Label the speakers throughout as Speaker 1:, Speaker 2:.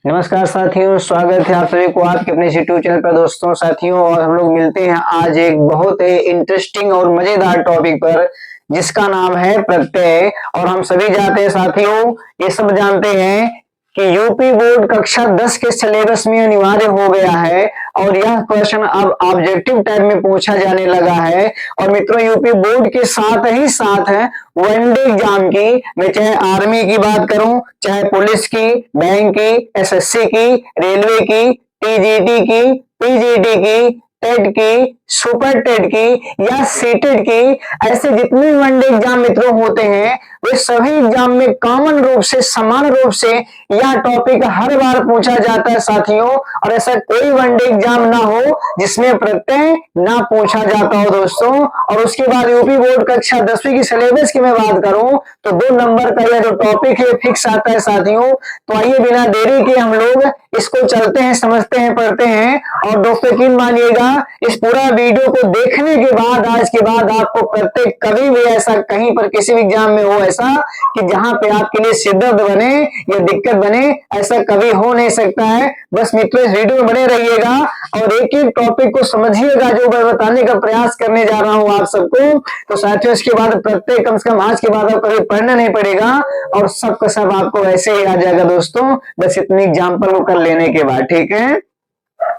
Speaker 1: नमस्कार साथियों, स्वागत है आप सभी को आपके अपने यूट्यूब चैनल पर दोस्तों साथियों। और हम लोग मिलते हैं आज एक बहुत ही इंटरेस्टिंग और मजेदार टॉपिक पर, जिसका नाम है प्रत्यय। और हम सभी जानते हैं साथियों, ये सब जानते हैं कि यूपी बोर्ड कक्षा 10 के सिलेबस में अनिवार्य हो गया है और यह क्वेश्चन अब ऑब्जेक्टिव टाइप में पूछा जाने लगा है। और मित्रों, यूपी बोर्ड के साथ ही साथ है वनडे एग्जाम की, मैं चाहे आर्मी की बात करूं, चाहे पुलिस की, बैंक की, एसएससी की, रेलवे की, टीजीटी की, पीजीटी की, टेट की, सुपर टेट की या सीटेट की, ऐसे जितने वनडे एग्जाम मित्रों होते हैं वे सभी एग्जाम में कॉमन रूप से, समान रूप से यह टॉपिक हर बार पूछा जाता है साथियों। और ऐसा कोई वनडे एग्जाम ना हो जिसमें प्रत्यय ना पूछा जाता हो दोस्तों। और उसके बाद यूपी बोर्ड कक्षा 10वीं की सिलेबस की मैं बात करूं तो 2 नंबर का यह जो टॉपिक है फिक्स आता है साथियों। तो आइए बिना देरी के हम लोग इसको चलते हैं, समझते हैं, पढ़ते हैं। और दोस्तों यकीन मानिएगा, इस पूरा वीडियो को देखने के बाद, आज के बाद आपको प्रत्येक कभी भी ऐसा कहीं पर किसी भी एग्जाम में हो ऐसा कि जहां पे आपके लिए सिरदर्द बने या दिक्कत बने, ऐसा कभी हो नहीं सकता है। बस मित्रों इस वीडियो में बने रहिएगा और एक एक टॉपिक को समझिएगा जो मैं बताने का प्रयास करने जा रहा हूं आप सबको। तो साथियों इसके बाद प्रत्येक कम से कम आज के बाद आपको कभी पढ़ना नहीं पड़ेगा और सबका सब आपको वैसे ही आ जाएगा दोस्तों, बस इतनी एग्जाम्पल को कर लेने के बाद, ठीक है।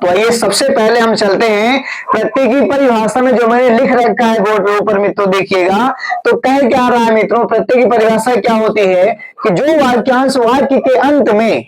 Speaker 1: तो आइए सबसे पहले हम चलते हैं प्रत्यय की परिभाषा में, जो मैंने लिख रखा है बोर्ड के ऊपर मित्रों देखिएगा। तो कह क्या रहा है मित्रों, प्रत्यय की परिभाषा क्या होती है कि जो वाक्यांश वाक्य के अंत में,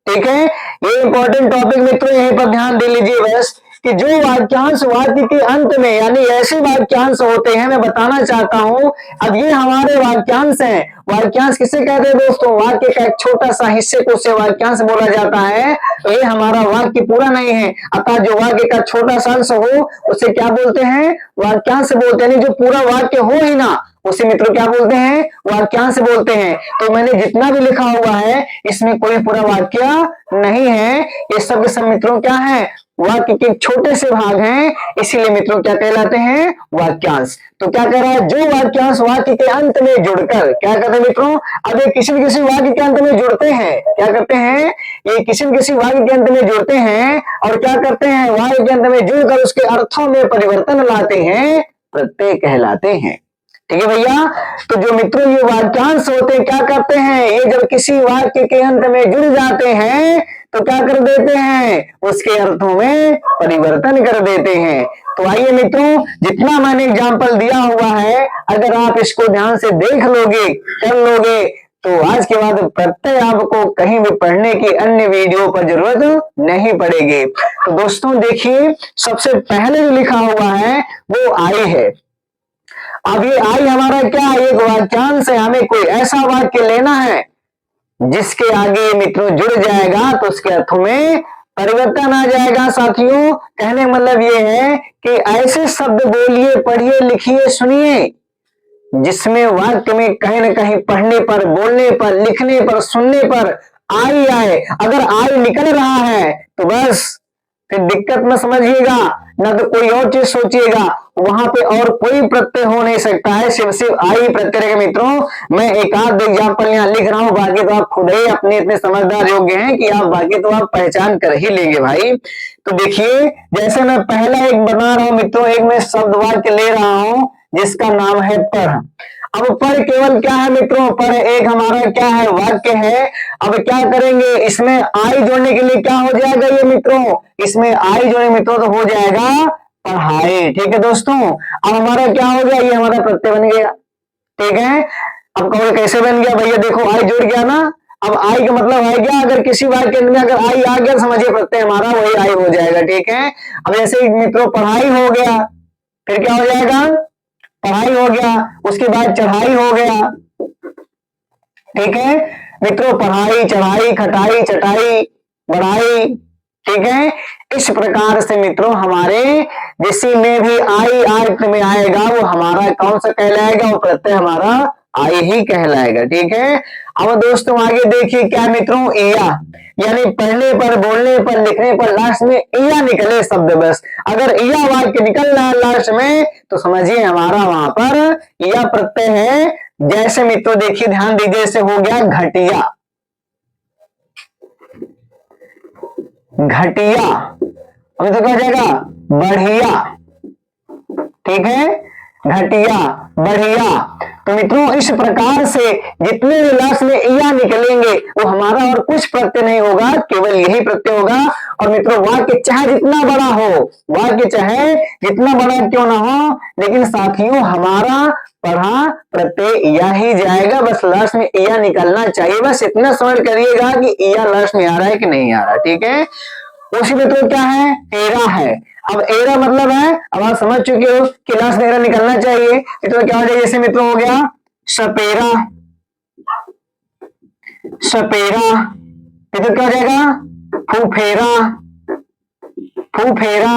Speaker 1: ठीक है, ये इंपॉर्टेंट टॉपिक मित्रों यहीं पर ध्यान दे लीजिए बस, कि जो वाक्यांश वाक्य के अंत में, यानी ऐसे वाक्यांश होते हैं, मैं बताना चाहता हूं। अब ये हमारे वाक्यांश हैं। वाक्यांश किसे कहते हैं दोस्तों? वाक्य का एक छोटा सा हिस्से को उसे वाक्यांश बोला जाता है। तो ये हमारा वाक्य पूरा नहीं है, अतः जो वाक्य का छोटा सा अंश हो उसे क्या बोलते हैं? वाक्यांश बोलते हैं। जो पूरा वाक्य हो ही ना उसे मित्रों क्या बोलते हैं? वाक्यांश बोलते हैं। तो मैंने जितना भी लिखा हुआ है इसमें कोई पूरा वाक्य नहीं है, ये सब के सब मित्रों क्या है? वाक्य के छोटे से भाग हैं, इसीलिए मित्रों क्या कहलाते हैं? वाक्यांश। तो क्या कह रहा है? जो वाक्यांश वाक्य के अंत में जुड़कर, क्या कहते हैं मित्रों? अब ये किसी न किसी वाक्य के अंत में जुड़ते हैं। क्या करते हैं? ये किसी न किसी वाक्य के अंत में जुड़ते हैं और क्या करते हैं? वाक्य के अंत में जुड़कर उसके अर्थों में परिवर्तन लाते हैं, प्रत्यय कहलाते हैं। ठीक है भैया। तो जो मित्रों ये वाक्यांश होते हैं क्या करते हैं? ये जब किसी वाक्य के अंत में जुड़ जाते हैं तो क्या कर देते हैं? उसके अर्थों में परिवर्तन कर देते हैं। तो आइए मित्रों, जितना मैंने एग्जाम्पल दिया हुआ है, अगर आप इसको ध्यान से देख लोगे, कर लोगे, तो आज के बाद प्रत्यय आपको कहीं भी पढ़ने की अन्य वीडियो पर जरूरत नहीं पड़ेगी। तो दोस्तों देखिए, सबसे पहले जो लिखा हुआ है वो आई है। अब ये आई हमारा क्या है? एक वाक्यांश है। हमें कोई ऐसा वाक्य लेना है जिसके आगे मित्रों जुड़ जाएगा तो उसके अर्थों में परिवर्तन आ जाएगा साथियों। कहने का मतलब ये है कि ऐसे शब्द बोलिए, पढ़िए, लिखिए, सुनिए जिसमें वाक्य में कहीं ना कहीं पढ़ने पर, बोलने पर, लिखने पर, सुनने पर आई आए। अगर आई निकल रहा है तो बस फिर दिक्कत मत समझिएगा, ना तो कोई और चीज सोचिएगा, वहां पे और कोई प्रत्यय हो नहीं सकता है, सिर्फ आई प्रत्यय रहेगा मित्रों। मैं एक आध एग्जाम्पल यहाँ लिख रहा हूँ, बाकी तो आप खुद ही अपने इतने समझदार योग्य हैं कि आप बाकी तो आप पहचान कर ही लेंगे भाई। तो देखिए, जैसे मैं पहला एक बना रहा हूं मित्रों, एक मैं शब्द वाक्य ले रहा हूं जिसका नाम है पढ़। अब पर केवल क्या है मित्रों? पर एक हमारा क्या है? वाक्य है। अब क्या करेंगे? इसमें आई जोड़ने के लिए क्या हो जाएगा ये मित्रों? इसमें आई जोड़े मित्रों तो हो जाएगा पढ़ाई। ठीक है दोस्तों। अब हमारा क्या हो गया? ये हमारा प्रत्यय बन गया। ठीक है। अब कहोगे कैसे बन गया भैया? देखो आई जुड़ गया ना। अब आई का मतलब है क्या? अगर किसी वाक्य में अगर आई आ गया, समझिए प्रत्यय हमारा वही आई हो जाएगा। ठीक है। अब जैसे मित्रों पढ़ाई हो गया, फिर क्या हो जाएगा? पढ़ाई हो गया, उसके बाद चढ़ाई हो गया। ठीक है मित्रों, पढ़ाई, चढ़ाई, खटाई, चटाई, बढ़ाई। ठीक है। इस प्रकार से मित्रों हमारे जिसी में भी आई अर्थ में आएगा वो हमारा कौन सा कहलाएगा? वो प्रत्यय हमारा आई ही कहलाएगा। ठीक है। अब दोस्तों आगे देखिए क्या मित्रों? इया, यानी पढ़ने पर, बोलने पर, लिखने पर लास्ट में इया निकले शब्द बस। अगर इया वाक्य निकल रहा है लास्ट में तो समझिए हमारा वहां पर इया प्रत्यय है। जैसे मित्रों देखिए, ध्यान दीजिए, जैसे हो गया घटिया। घटिया, अभी तो क्या हो जाएगा बढ़िया, ठीक है, घटिया बढ़िया। तो मित्रों इस प्रकार से जितने भी लास्ट में या निकलेंगे वो हमारा और कुछ प्रत्यय नहीं होगा, केवल यही प्रत्यय होगा। और मित्रों वाक्य चाहे जितना बड़ा हो, वाक्य चाहे जितना बड़ा क्यों ना हो, लेकिन साथियों हमारा पढ़ा प्रत्यय या ही जाएगा, बस लास्ट में या निकलना चाहिए। बस इतना समझ करिएगा कि या लास्ट में आ रहा है कि नहीं आ रहा, ठीक है। उसी मित्रों क्या है, एरा है। अब एरा मतलब है, अब आप समझ चुके हो कि लास्ट में एरा निकलना चाहिए। तो क्या हो जाएगा, जैसे मित्रों हो गया सपेरा, सपेरा, तो क्या हो जाएगा फूफेरा, फूफेरा।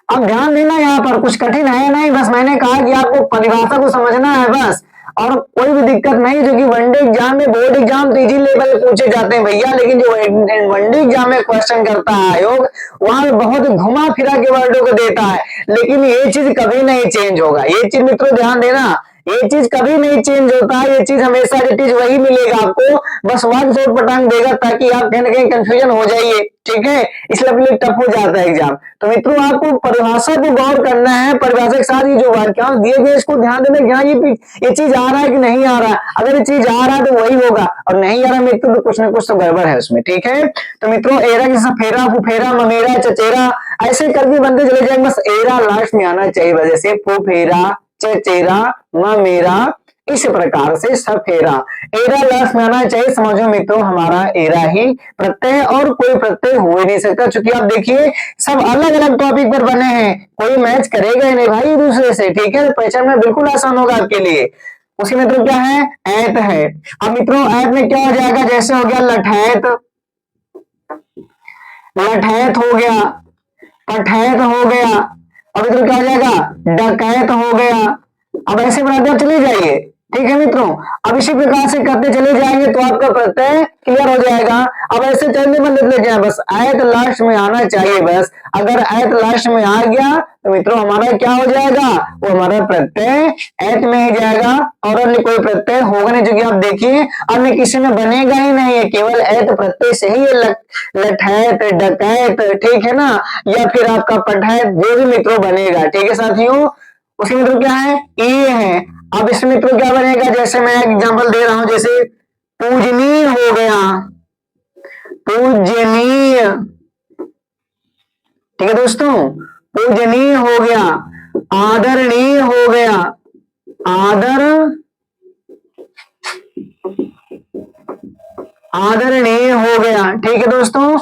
Speaker 1: अब ध्यान देना यहाँ पर कुछ कठिन है नहीं, बस मैंने कहा कि आपको परिभाषा को समझना है बस, और कोई भी दिक्कत नहीं। जो कि वनडे एग्जाम में, बोर्ड एग्जाम तो इजी लेवल पूछे जाते हैं भैया, लेकिन जो वनडे एग्जाम में क्वेश्चन करता है आयोग, वहां पे बहुत घुमा फिरा के वर्डों को देता है। लेकिन ये चीज कभी नहीं चेंज होगा, ये चीज मित्रों ध्यान देना, ये चीज कभी नहीं चेंज होता है, ये चीज हमेशा चीज वही मिलेगा आपको, बस वन शॉट पटांग देगा ताकि आप कहीं ना कहीं कंफ्यूजन हो जाइए, ठीक है। इसलिए अपने लिए टफ हो जाता है एग्जाम। तो मित्रों आपको परिभाषा को गौर करना है, परिभाषा के साथ ये जो वाक्यांश दिए गए इसको ध्यान देना, यहाँ ये चीज आ रहा है कि नहीं आ रहा है। अगर ये चीज आ रहा है तो वही होगा, और नहीं आ रहा मित्रों तो कुछ ना कुछ तो गड़बड़ है उसमें, ठीक है। तो मित्रों एरा के सफेरा, फुफेरा, ममेरा, चचेरा ऐसे करके बनते चले जाएंगे, बस एरा लास्ट में आना चाहिए। वजह से फुफेरा, चचेरा, ममेरा, इस प्रकार से सफेरा, एरा लास्ट में आना चाहिए। समझो मित्रों हमारा एरा ही प्रत्यय है और कोई प्रत्यय हो ही नहीं सकता, क्योंकि आप देखिए सब अलग अलग टॉपिक पर बने हैं, कोई मैच करेगा ही नहीं भाई दूसरे से, ठीक है। पहचानना बिल्कुल आसान होगा आपके लिए। उसी मित्रों क्या है, ऐत है। अब मित्रों ऐत में क्या हो जाएगा, जैसे हो गया लठैत, लठैत हो गया, पठैत हो गया, अब मित्रों क्या हो जाएगा डकैत हो गया। अब ऐसे बनाते चले जाइए, ठीक है मित्रों। अब इसी प्रकार से करते चले जाएंगे तो आपका प्रत्यय क्लियर हो जाएगा। अब ऐसे चलने में लेते जाए, बस ऐत लास्ट में आना चाहिए बस। अगर ऐत लास्ट में आ गया तो मित्रों हमारा क्या हो जाएगा, वो हमारा प्रत्यय ऐत में ही जाएगा, और अन्य कोई प्रत्यय होगा नहीं। जो कि आप देखिए अन्य किसी में बनेगा ही नहीं है, केवल ऐत प्रत्यय से ही लठैत, डकैत, ठीक है ना, या फिर आपका पठैत, जो भी मित्रों बनेगा, ठीक है साथियों। उसी मित्रों क्या है, ये है। अब इस मित्रों क्या बनेगा, जैसे मैं एग्जांपल दे रहा हूं, जैसे पूजनीय हो गया, पूजनीय, ठीक है दोस्तों, पूजनीय हो गया, आदरणीय हो गया, आदरणीय हो गया, ठीक है दोस्तों।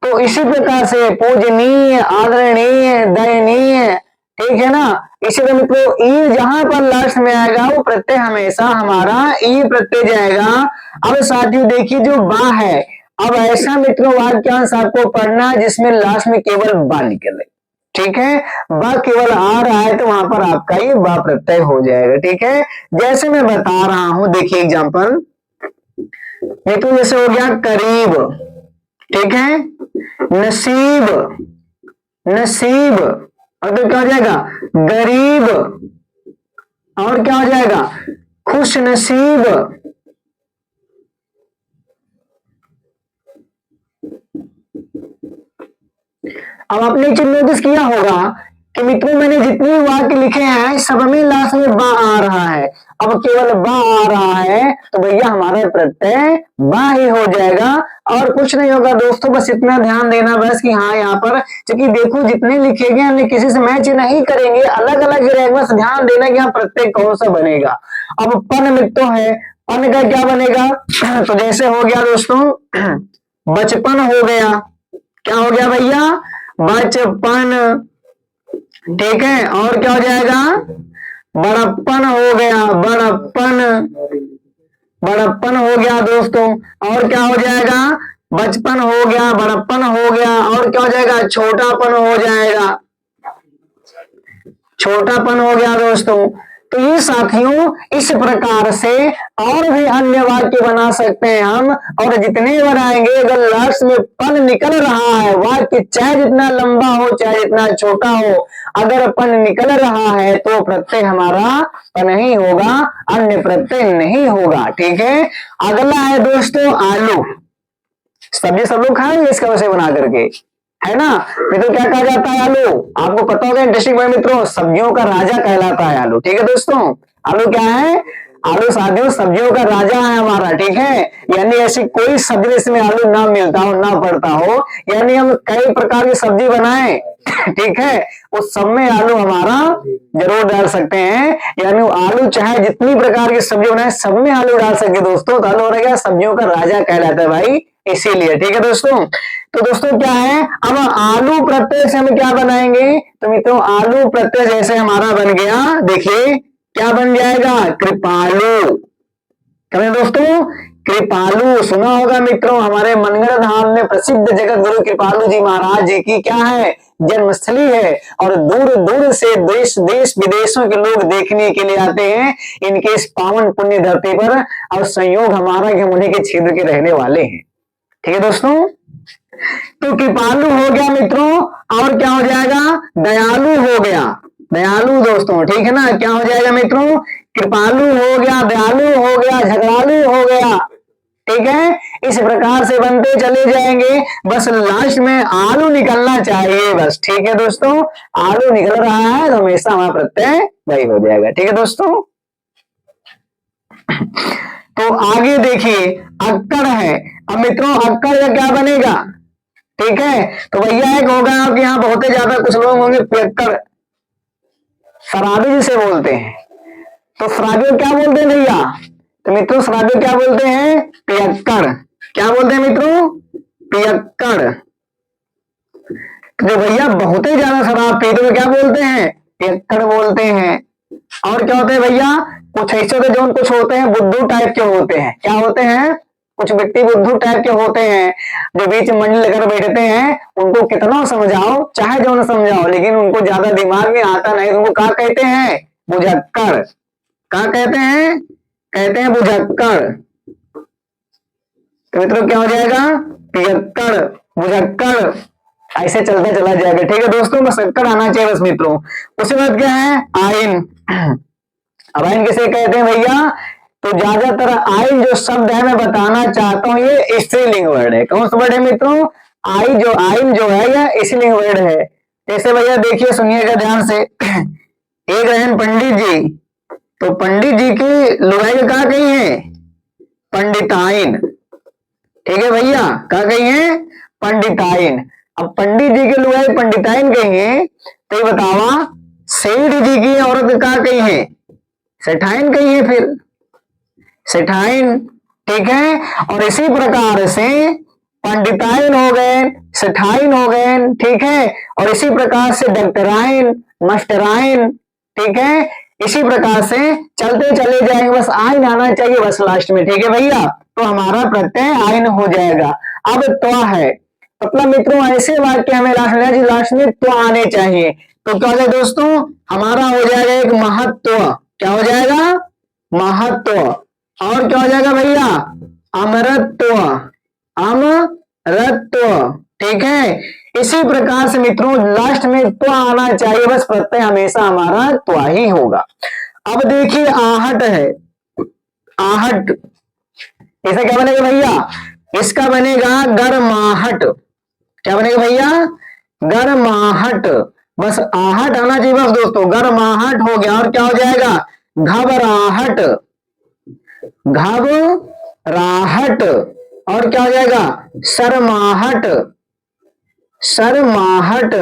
Speaker 1: तो इसी प्रकार से पूजनीय, आदरणीय, दयनीय, ठीक है ना। इसी तरह मित्रों ई जहां पर लास्ट में आएगा वो प्रत्यय हमेशा हमारा ई प्रत्यय जाएगा। अब साथियों देखिए जो बा है, अब ऐसा मित्रों वाक्यांश आपको पढ़ना है जिसमें लास्ट में केवल बा निकले, ठीक है। बा केवल आ रहा है तो वहां पर आपका ये बा प्रत्यय हो जाएगा, ठीक है। जैसे मैं बता रहा हूं, देखिए एग्जाम्पल मित्रों, जैसे हो गया करीब, ठीक है, नसीब, नसीब, और तो क्या हो जाएगा गरीब, और क्या हो जाएगा खुश नसीब। अब आपने एक चीज नोटिस किया होगा कि मित्रों मैंने जितने वाक्य लिखे हैं सब में लास्ट में बा आ रहा है। अब केवल बा आ रहा है तो भैया हमारा प्रत्यय बा ही हो जाएगा और कुछ नहीं होगा दोस्तों। बस इतना ध्यान देना बस कि हाँ यहाँ पर क्योंकि देखो जितने लिखे गए हमने किसी से मैच नहीं करेंगे, अलग अलग रहेगा। बस ध्यान देना कि यहाँ प्रत्यय कौन सा बनेगा। अब पन मित्रों है, पन का क्या बनेगा तो जैसे हो गया दोस्तों बचपन हो गया, क्या हो गया भैया बचपन, ठीक है। और क्या हो जाएगा बड़प्पन हो गया, बड़प्पन, बड़प्पन हो गया दोस्तों। और क्या हो जाएगा बचपन हो गया, बड़प्पन हो गया, और क्या हो जाएगा छोटापन हो जाएगा, छोटापन हो गया दोस्तों। तो ये साथियों इस प्रकार से और भी अन्य वाक्य बना सकते हैं हम, और जितने बनाएंगे अगर लास्ट में पन निकल रहा है, वाक्य चाहे जितना लंबा हो चाहे जितना छोटा हो, अगर पन निकल रहा है तो प्रत्यय हमारा पन ही होगा, अन्य प्रत्यय नहीं होगा, ठीक है। अगला है दोस्तों आलू, सब्जी सब लोग खाएंगे इसका वैसे बना करके, है ना। मित्रों क्या कहा जाता है आलू, आपको पता होगा इंटरेस्टिंग बात मित्रों, सब्जियों का राजा कहलाता है आलू। ठीक है दोस्तों, आलू क्या है, आलू साथियों सब्जियों का राजा है हमारा। ठीक है, यानी ऐसी कोई सब्जी जिसमें आलू ना मिलता हो ना पड़ता हो, यानी हम कई प्रकार की सब्जी बनाएं ठीक है, उस सब में आलू हमारा जरूर डाल सकते हैं। यानी आलू चाहे जितनी प्रकार की सब्जी बनाए सब में आलू डाल सकते दोस्तों, तो आलू हो गया सब्जियों का राजा कहलाता है भाई, इसीलिए। ठीक है दोस्तों, तो दोस्तों क्या है, अब आलू प्रत्यय से हम क्या बनाएंगे, तो मित्रों आलू प्रत्यय जैसे हमारा बन गया, देखिए क्या बन जाएगा, कृपालु। क्या दोस्तों, कृपालु सुना होगा मित्रों, हमारे मनगढ़ धाम में प्रसिद्ध जगत गुरु कृपालु जी महाराज जी की क्या है, जन्मस्थली है, और दूर दूर से देश देश विदेशों के लोग देखने के लिए आते हैं इनके इस पावन पुण्य धरती पर, और संयोग हमारा कि हम उन्हीं के क्षेत्र के रहने वाले हैं। ठीक है दोस्तों, तो कृपालु हो गया मित्रों, और क्या हो जाएगा, दयालु हो गया, दयालु दोस्तों। ठीक है ना, क्या हो जाएगा मित्रों, कृपालु हो गया, दयालु हो गया, झगड़ालु हो गया। ठीक है, इस प्रकार से बनते चले जाएंगे, बस लास्ट में आलू निकलना चाहिए बस। ठीक है दोस्तों, आलू निकल रहा है तो हमेशा हमारा प्रत्यय वही हो जाएगा। ठीक है दोस्तों, तो आगे देखिए अक्कड़ है, अब मित्रों अक्कड़ का क्या बनेगा, ठीक है, तो भैया एक होगा आपके यहाँ बहुत ज्यादा कुछ लोग होंगे पियक्कड़, शराबी जिसे बोलते हैं, तो शराबी क्या बोलते हैं भैया, तो मित्रों शराबी क्या बोलते हैं, पियक्कड़। क्या बोलते हैं मित्रों, पियक्कड़। जो भैया बहुत ही ज्यादा शराब पीते हैं क्या बोलते हैं, पियक्कड़ बोलते हैं। और क्या होते हैं भैया, कुछ ऐसे होते हैं जो कुछ होते हैं बुद्धू टाइप के होते हैं, क्या होते हैं, कुछ व्यक्ति बुद्धू टाइप के होते हैं, जो बीच मंडल लेकर बैठते हैं, उनको कितना समझाओ चाहे जो न समझाओ, लेकिन उनको ज्यादा दिमाग में आता नहीं, उनको क्या कहते हैं, बुझक्कड़। क्या कहते हैं, कहते हैं बुझक्कड़। तो मित्रों क्या हो जाएगा, पियक्कड़, बुझक्कड़, ऐसे चलता चला जाएगा। ठीक है दोस्तों, बस अक्कड़ आना चाहिए बस मित्रों। उसके बाद क्या है, आइन। अब आइन किसे कहते हैं भैया, तो ज्यादातर आइन जो शब्द है मैं बताना चाहता हूं ये स्त्रीलिंग वर्ड है। कौन सा वर्ड है मित्रों, आइन जो है यह स्त्रीलिंग वर्ड है। जैसे भैया देखिए सुनिएगा ध्यान से, एक रहन पंडित जी, तो पंडित जी की लुगाई का क्या कही है, पंडिताइन। ठीक है भैया, क्या कही है, पंडिताइन। अब पंडित जी की लुगाई पंडिताइन कही है, तो ये बतावा सेठ जी की औरत क्या कही है, सेठाइन कही है, फिर सेठाइन। ठीक है, और इसी प्रकार से पंडिताइन हो गए, सेठाइन हो गए। ठीक है, और इसी प्रकार से डॉक्टराइन, मास्टराइन। ठीक है, इसी प्रकार से चलते चले जाएंगे, बस आइन आना चाहिए बस लास्ट में। ठीक है भैया, तो हमारा प्रत्यय आइन हो जाएगा। अब त्वा है, मतलब मित्रों ऐसे वाक्य हमें लास्ट में त्वा आने चाहिए, तो क्या है दोस्तों, हमारा हो जाएगा एक महत्व। क्या हो जाएगा, महत्व। और क्या हो जाएगा भैया, अमरत्व, अमरत्व। ठीक है, इसी प्रकार से मित्रों लास्ट में त्वा आना चाहिए, बस प्रत्यय हमेशा हमारा त्वा ही होगा। अब देखिए आहट है, आहट, इसका क्या बनेगा भैया, इसका बनेगा गरमाहट। क्या बनेगा भैया, गरमाहट। बस आहट आना चाहिए बस दोस्तों, गरमाहट हो गया। और क्या हो जाएगा, घबराहट, घबराहट। और क्या हो जाएगा, शर्माहट, शर्माहट।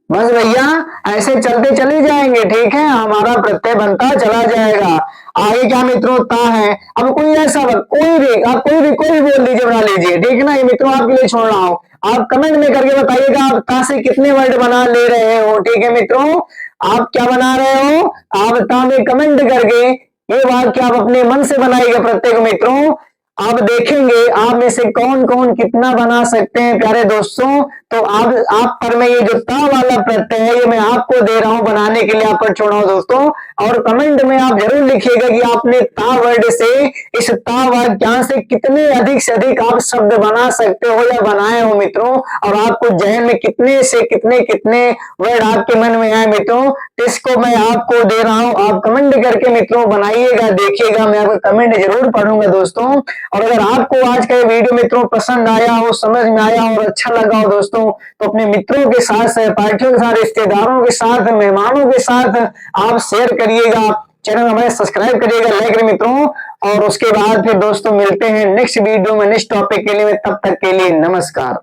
Speaker 1: बस भैया ऐसे चलते चले जाएंगे। ठीक है, हमारा प्रत्यय बनता चला जाएगा। आगे क्या मित्रों, ता है। अब कोई ऐसा कोई भी आप कोई भी बोल दीजिए, बना लीजिए। ठीक है ना, ये मित्रों आपके लिए छोड़ रहा हूं, आप कमेंट में करके बताइएगा आप ता से कितने वर्ड बना ले रहे हो। ठीक है मित्रों, आप क्या बना रहे हो, आप ता में कमेंट करके ये वाक्य आप अपने मन से बनाइएगा प्रत्येक मित्रों। आप देखेंगे आप में से कौन कौन कितना बना सकते हैं प्यारे दोस्तों। तो आप पर मैं ये जो ता वाला प्रत्यय है ये मैं आपको दे रहा हूं बनाने के लिए, आप पर छोड़ रहा हूं दोस्तों। और कमेंट में आप जरूर लिखिएगा कि आपने ता वर्ड से, इस ता वाक्यांश से कितने अधिक से अधिक आप शब्द बना सकते हो या बनाए हो मित्रों, और आपको जहन में कितने से कितने कितने वर्ड आपके मन में आए मित्रों, इसको मैं आपको दे रहा हूं। आप कमेंट करके मित्रों बनाइएगा, देखिएगा, मैं आपका कमेंट जरूर पढ़ूंगा दोस्तों। और अगर आपको आज का वीडियो मित्रों पसंद आया हो, समझ में आया हो और अच्छा लगा हो दोस्तों, तो अपने मित्रों के साथ, सहपाठियों के साथ, रिश्तेदारों के साथ, मेहमानों के साथ आप शेयर करिएगा, चैनल हमें सब्सक्राइब करिएगा, लाइक करिए मित्रों। और उसके बाद फिर दोस्तों मिलते हैं नेक्स्ट वीडियो में नेक्स्ट टॉपिक के लिए। तब तक के लिए नमस्कार।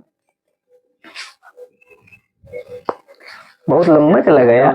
Speaker 1: बहुत लंबा चला गया।